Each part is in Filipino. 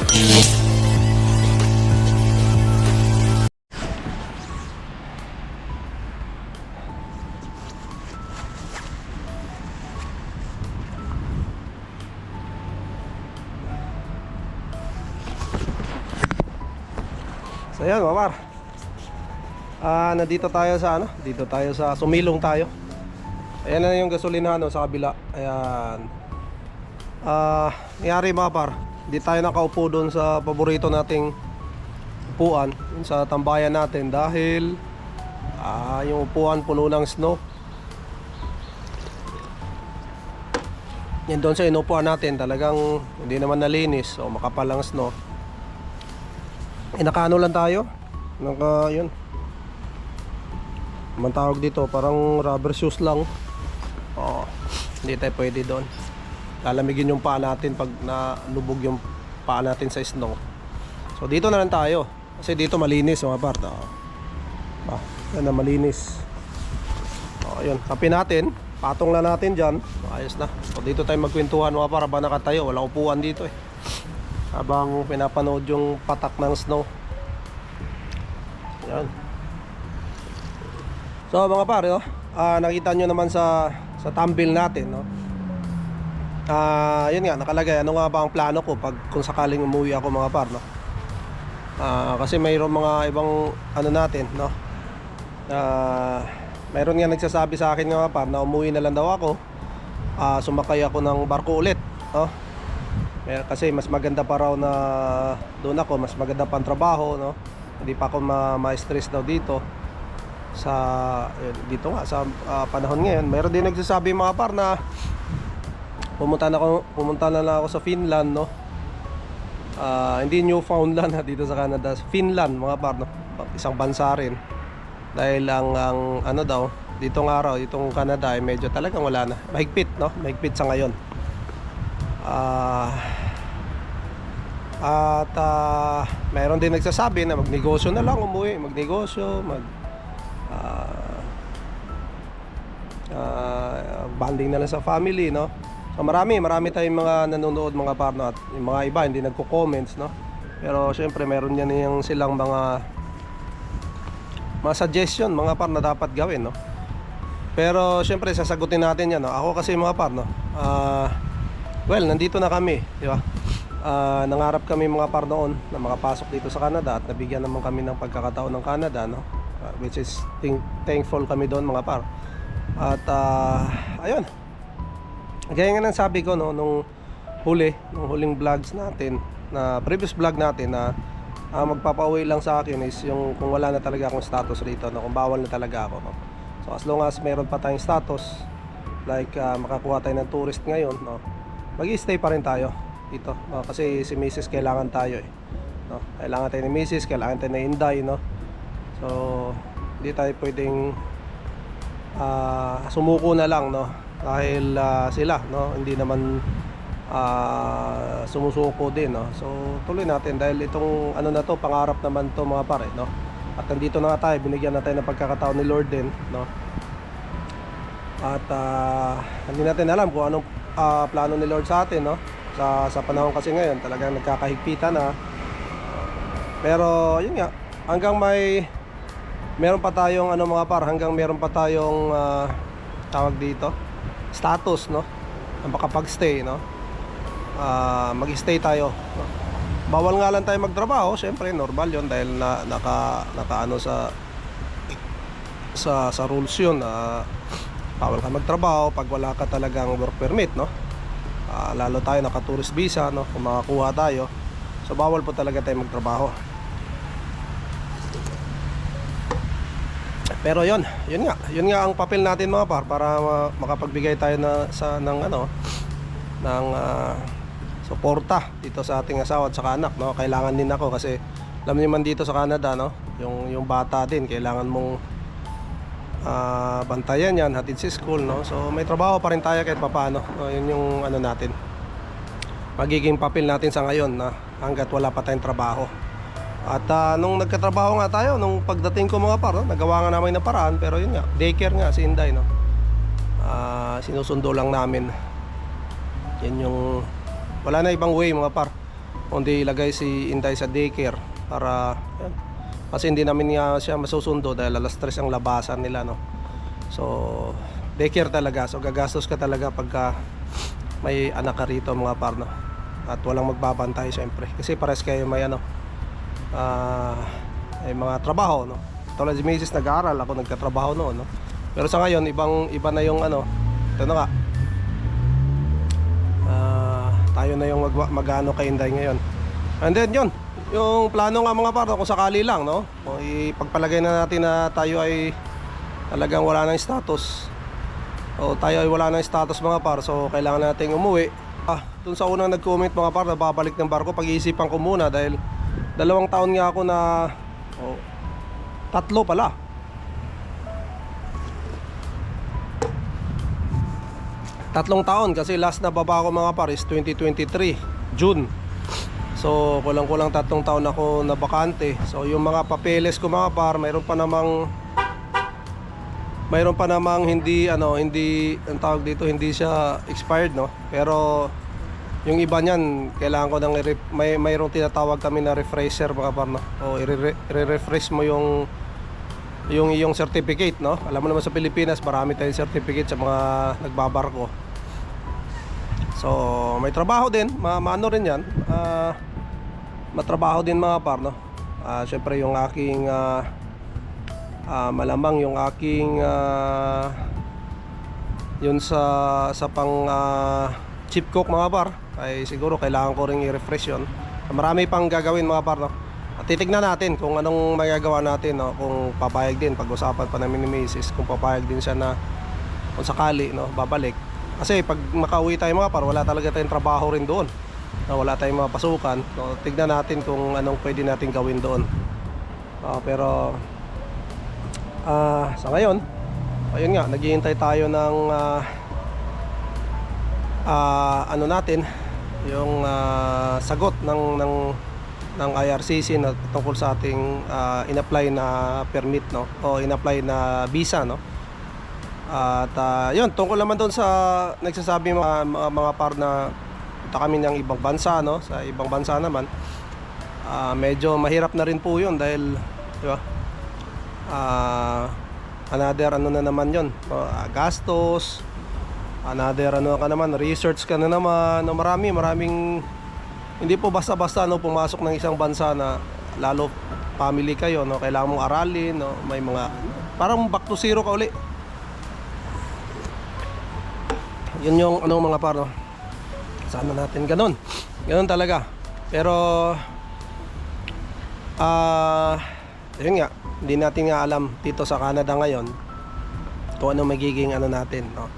So yan mga par, nandito tayo sa dito tayo sa Sumilong tayo. Ayan na yung gasolinahan sa kabila. Ayan. Nangyari mga par, hindi tayo nakaupo doon sa paborito nating upuan sa tambayan natin dahil yung upuan puno ng snow. Yan doon sa inupuan natin talagang hindi naman nalinis o makapal ang snow. Nakaano lang tayo, yun, man tawag dito, parang rubber shoes lang. Hindi tayo pwede doon, lalamigin yung paa natin pag nalubog yung paa natin sa snow. So dito na lang tayo, kasi dito malinis mga part. Yan na, malinis. Yun, kape natin, patong na natin dyan, ayos na. So dito tayo magkwentuhan mga para ba nakatayo, wala upuan dito habang pinapanood yung patak ng snow. Yan. So mga pare, nakita nyo naman sa thumbnail natin, yun nga, nakalagay ano nga ba ang plano ko kung sakaling umuwi ako mga par, kasi mayroon mga ibang natin, mayroon nga nagsasabi sa akin mga par na umuwi na lang daw ako, sumakay ako ng barko ulit, kasi mas maganda pa raw na doon ako, mas maganda pang trabaho, hindi pa ako ma-stress daw dito dito nga sa panahon ngayon. Mayroon din nagsasabi mga par na pumunta na lang ako sa Finland, hindi Newfoundland dito sa Canada, Finland mga par, isang bansa rin. Dahil ang daw dito nga raw, itong Canada ay medyo talagang wala na, mahigpit sa ngayon. Mayroon din nagsasabi na magnegosyo na lang, umuwi, magnegosyo, bonding na lang sa family, So marami tayong mga nanonood mga partner, at yung mga iba hindi nagko-comments, pero syempre meron yan yung silang mga suggestion mga partner na dapat gawin, pero syempre sasagutin natin yan, Ako kasi mga partner, well, nandito na kami, di ba? Nangarap kami mga par noon na makapasok dito sa Canada at nabigyan naman kami ng pagkakataon ng Canada, which is thankful kami doon mga par. At ayun, gaya nga ng sabi ko nung huling vlogs natin, na previous vlog natin, na magpapauwi lang sa akin is yung kung wala na talaga akong status rito, kung bawal na talaga ako, So as long as meron pa tayong status, like makakuha tayo ng tourist ngayon, mag-i-stay pa rin tayo dito, kasi si Mrs. kailangan tayo kailangan tayo ni Mrs., kailangan tayo na Inday, so hindi tayo pwedeng sumuko na lang, dahil sila hindi naman sumusuko din, so tuloy natin dahil itong na to, pangarap naman to mga pare, at nandito na nga tayo, binigyan na tayo ng pagkakataon ni Lord din, at hindi natin alam kung anong plano ni Lord sa atin, sa panahon kasi ngayon talagang nagkakahigpitan na. Pero yun nga, hanggang meron pa tayong mga par, hanggang meron pa tayong tawag dito, status, na makapag-stay, mag-stay tayo, Bawal nga lang tayo magtrabaho, syempre normal yun dahil naka sa rules yun, bawal ka magtrabaho pag wala ka talagang work permit, lalo tayo naka tourist visa, kung makakuha tayo, so bawal po talaga tayo magtrabaho. Pero yun nga ang papel natin mga par, para makapagbigay tayo ng suporta dito sa ating asawa at saka anak, Kailangan din ako kasi alam niyo man dito sa Canada, yung bata din kailangan mong bantayan yan, hatid sa school, So may trabaho pa rin tayo kahit papaano, yun yung natin, magiging papel natin sa ngayon, na hanggat wala pa tayong trabaho. At nung nagkatrabaho nga tayo, nung pagdating ko mga par, nagawa nga namin ng paraan, pero yun nga, daycare nga si Inday, sinusundo lang namin. Yan yung, wala na ibang way mga par. kundi ilagay si Inday sa daycare para yan. Kasi hindi namin nga siya masusundo dahil alas 3 ang labasan nila, no. So daycare talaga, so gagastos ka talaga pagka may anak ka rito mga par, no. At walang magbabantay syempre kasi pares kayo may ano, may mga trabaho, no. Tulad si Mrs. nag-aaral, ako nagkatrabaho noon, no. Pero sa ngayon iba na yung ano, ito na nga, tayo na yung mag-ano kay Inday ngayon. And then yun, yung plano nga mga par, kung sakali lang, no, kung ipagpalagay na natin na tayo ay talagang wala nang status, o tayo ay wala nang status mga par, so kailangan nating umuwi. Dun sa unang nag-comment mga par na babalik ng barko, pag-iisipan ko muna dahil 2 taon nga ako na 3 pala. 3 taon kasi last na baba ko mga par is 2023 June. So kulang-kulang 3 taon ako na bakante. So yung mga papeles ko mga par, mayroon pa namang hindi ang tawag dito, hindi siya expired, no. Pero yung iba niyan kailangan ko ng mayroong tinatawag kami na refresher mga par, no. O i-refresh mo yung iyong certificate, no. Alam mo naman sa Pilipinas marami tayong certificate sa mga nagbabarko. So may trabaho din, maano rin yan, matrabaho din mga par, no. Syempre yung aking malamang yung aking yun sa pang chief cook mga par ay siguro kailangan ko ring i-refresh yun. Marami pang gagawin mga par, no. At titignan natin kung anong magagawa natin, no. Kung papayag din, pag-usapan pa namin ni Mrs. kung papayag din siya na kung sakali, no, babalik. Kasi pag makauwi tayo mga par, wala talaga tayong trabaho rin doon, wala tayong mga pasukan. So tignan natin kung anong pwede natin gawin doon. Pero sa ngayon, ayun nga, naghihintay tayo ng ano natin, yung sagot ng IRCC na tungkol sa ating in-apply na permit, no, o in-apply na visa, no. At yun, tungkol naman doon sa nagsasabi mga par na punta kami ng ibang bansa, no. Sa ibang bansa naman, medyo mahirap na rin po yun dahil, di ba, another ano na naman yun, gastos, another ano ka naman, research ka na naman, no, maraming hindi po basta-basta, no, pumasok ng isang bansa na lalo family kayo, no, kailangan mong aralin, no, may mga parang back to zero ka uli. Yun yung ano mga par, no. Sana natin ganun talaga. Pero yun nga, hindi natin nga alam dito sa Canada ngayon kung ano magiging ano natin, no.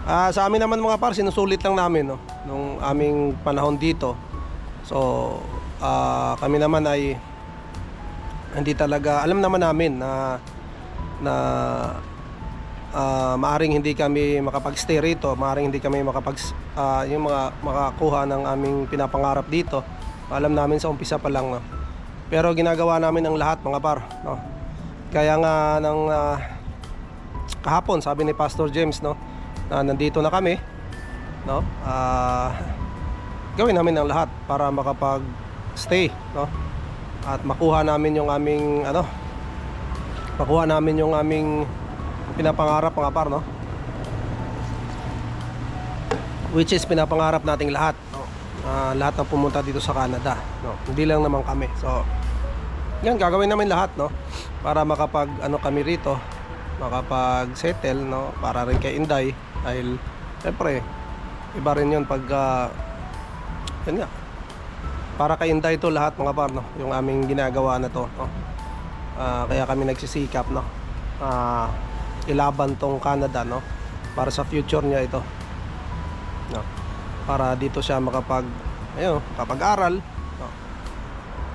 Sa amin naman mga par, sinusulit lang namin, no, nung aming panahon dito. So kami naman ay hindi talaga, alam naman namin na maaring hindi kami makapag-stay rito, maaring hindi kami yung mga makakuha ng aming pinapangarap dito. Alam namin sa umpisa pa lang, no. Pero ginagawa namin ang lahat mga par, no. Kaya nga ng kahapon sabi ni Pastor James, no, na nandito na kami, no, gawin namin ang lahat para makapag-stay, no, at makuha namin yung aming pinapangarap mga par, no, which is pinapangarap nating lahat, no. Lahat ng pumunta dito sa Canada, no, hindi lang naman kami. So yan, gagawin namin lahat, no, para makapag kami rito, makapag-settle, no, para rin kay Inday dahil siyempre iba rin yun pag yan nga, para kay Inday to lahat mga par, no, yung aming ginagawa na to, no. Kaya kami nagsisikap, no, ilaban tong Canada, no, para sa future niya ito, no, para dito siya makapag-aral, no.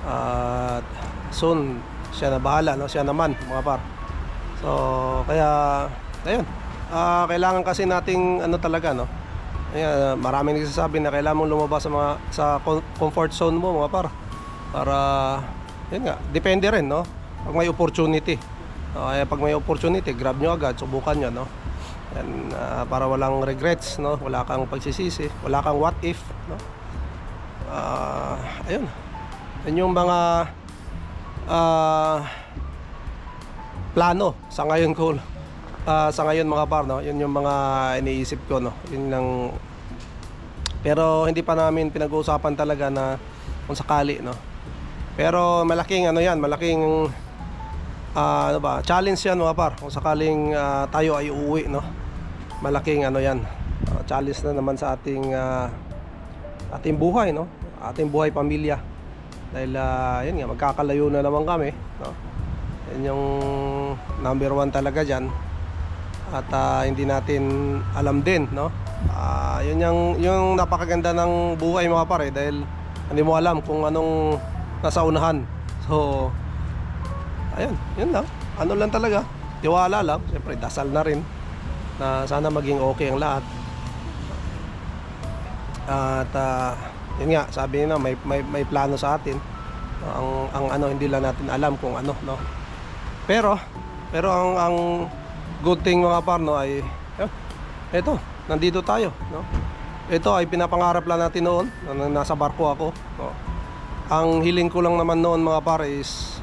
At soon siya na bahala, no, siya naman mga par. So kaya ayun, kailangan kasi nating talaga, no. Maraming nagsasabi na kailangan mong lumabas sa comfort zone mo mga par, para yun nga, depende rin, no, pag may opportunity. Kaya pag may opportunity, grab nyo agad, subukan nyo, no. Yan, para walang regrets, no, wala kang pagsisisi, wala kang what if, no. Ayun. Yun yung mga plano sa ngayon ko. Sa ngayon mga par, no? Yun yung mga iniisip ko, no? Yun lang. Pero hindi pa namin pinag-uusapan talaga na kung sakali, no? Pero malaking ano yan, malaking ano ba, challenge yan mga par. Kung sakaling tayo ay uuwi, no? Malaking ano yan, challenge na naman sa ating buhay, no? Ating buhay pamilya. Dahil yun nga, magkakalayo na naman kami, no? Yan yung number one talaga dyan. At hindi natin alam din, no? Yun yung napakaganda ng buhay mga pare, dahil hindi mo alam kung anong nasa unahan. So ayun, yun lang. Ano lang talaga, tiwala lang. Siyempre dasal na rin na sana maging okay ang lahat. At yun nga, sabi nila may plano sa atin. Ang ano, hindi lang natin alam kung ano, no? Pero ang good thing mga parno ay eto, nandito tayo, no? Ito ay pinapangarap lang natin noon nang nasa barko ako, no? Ang hiling ko lang naman noon mga pare is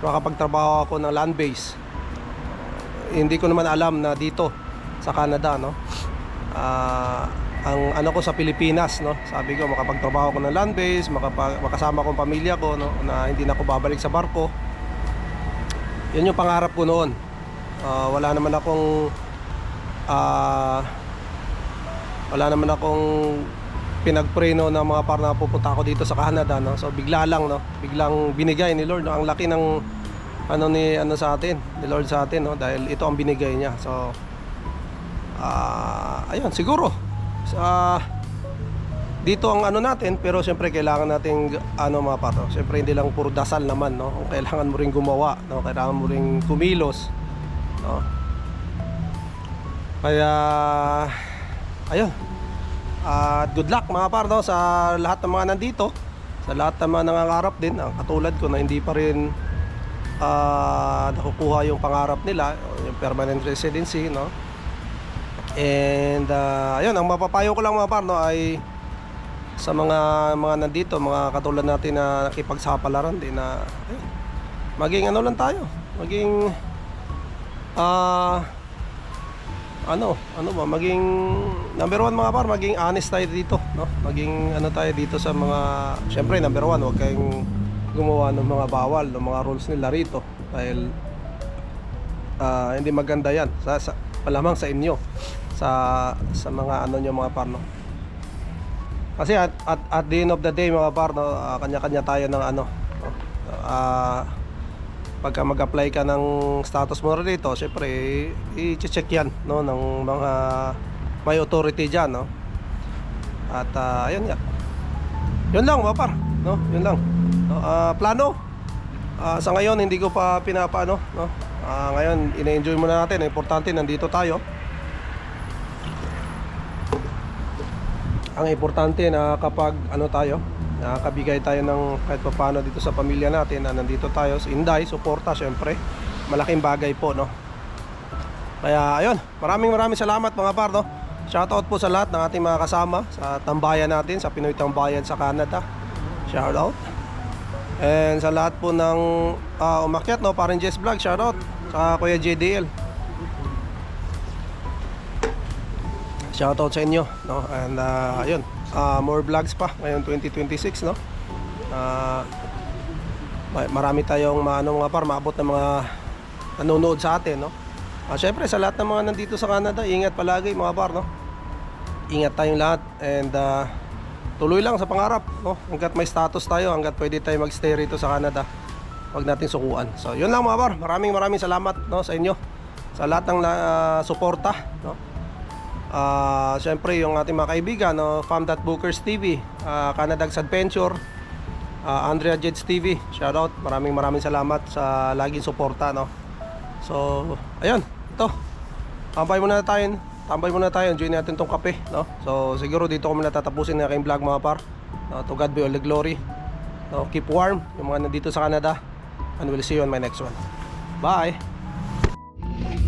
makapagtrabaho ako ng land base. Hindi ko naman alam na dito sa Canada, no? Ang ano ko sa Pilipinas, no? Sabi ko makapagtrabaho ako ng land base, makasama ko ang pamilya ko, no? Na hindi na ako babalik sa barko. Yun yung pangarap ko noon. Wala naman akong pinag-pray, no, na mga parang pupunta ako dito sa Canada, no? So bigla lang, no? Biglang binigay ni Lord, no? Ang laki ng ano sa atin, ni Lord sa atin, no? Dahil ito ang binigay niya. So ayun, siguro dito ang ano natin, pero siyempre kailangan nating ano mga pato. Siyempre hindi lang puro dasal naman, no? Kailangan mo ring gumawa, no? Kailangan mo ring kumilos, no? Kaya ayun. Good luck mga par, no? Sa lahat ng mga nandito, sa lahat ng mga nangangarap din, katulad ko na hindi pa rin nakukuha yung pangarap nila, yung permanent residency, no? And ayun, ang mapapayo ko lang mga par, no, ay sa mga nandito, mga katulad natin na nakipagsapalaran din, na ayun, maging ano lang tayo, maging maging number one mga par, maging honest tayo dito, no? Maging ano tayo dito sa mga, syempre number one, huwag kayong gumawa ng mga bawal, ng mga rules nila rito, dahil hindi maganda yan malamang sa inyo, sa mga ano nyo mga par, no? Kasi at the end of the day mga par, no, kanya-kanya tayo ng ano, no? Pagka mag-apply ka ng status mo rito, syempre i-check yan, no, ng mga may authority dyan, no? At ayun nga, yun lang mga par, no? Yun lang, no? Plano sa ngayon hindi ko pa pinapaano, no? Ngayon ina-enjoy muna natin. Importante nandito tayo. Ang importante na kapag ano tayo, nakakabigay tayo ng kahit paano dito sa pamilya natin, na nandito tayo sa Inday, suporta syempre, malaking bagay po, no? Kaya ayun, maraming salamat mga par, no? Shoutout po sa lahat ng ating mga kasama sa tambayan natin, sa Pinoy Tambayan sa Canada. Shoutout. And sa lahat po ng umakyat, no, parang Jess Vlog, shoutout sa Kuya JDL. Shoutout sa inyo, no? And ayun, more vlogs pa ngayon 2026, no? Marami tayong mga par, maabot ng mga nanonood sa atin, no? Syempre sa lahat ng mga nandito sa Canada, ingat palagi mga par, no? Ingat tayong lahat, and tuloy lang sa pangarap, no? Hanggat may status tayo, hanggat pwede tayo magstay rito sa Canada, huwag natin sukuan. So yun lang mga par, maraming salamat, no, sa inyo, sa lahat ng suporta, no? Siyempre yung ating mga kaibigan, no, Fam.Bookers TV, Canada's Adventure, Andrea Jeds TV, shoutout, maraming salamat sa laging suporta, no? So ayun, ito, tambay muna tayo, enjoy natin tong kape, no? So siguro dito ko muna tatapusin ng aking vlog mga par, no? To God be all the glory, no? Keep warm yung mga nandito sa Canada, and we'll see you on my next one. Bye.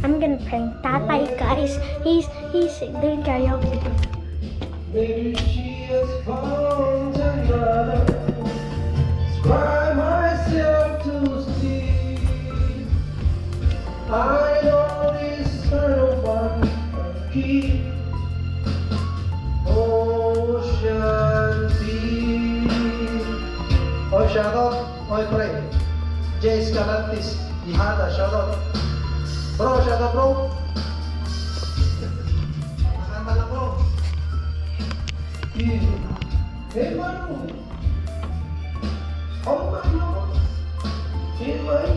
I'm gonna prank Tatay, guys. He's doing karaoke. has found another. Cry myself to sleep. I know this turn one key. Ocean deep. Oy, shoutout. Oy, pre. Jace Galantis. Ihada, shoutout. Bro, shoutout bro. Nakanta lang bro. Hey, mano. Oh, my Lord. In my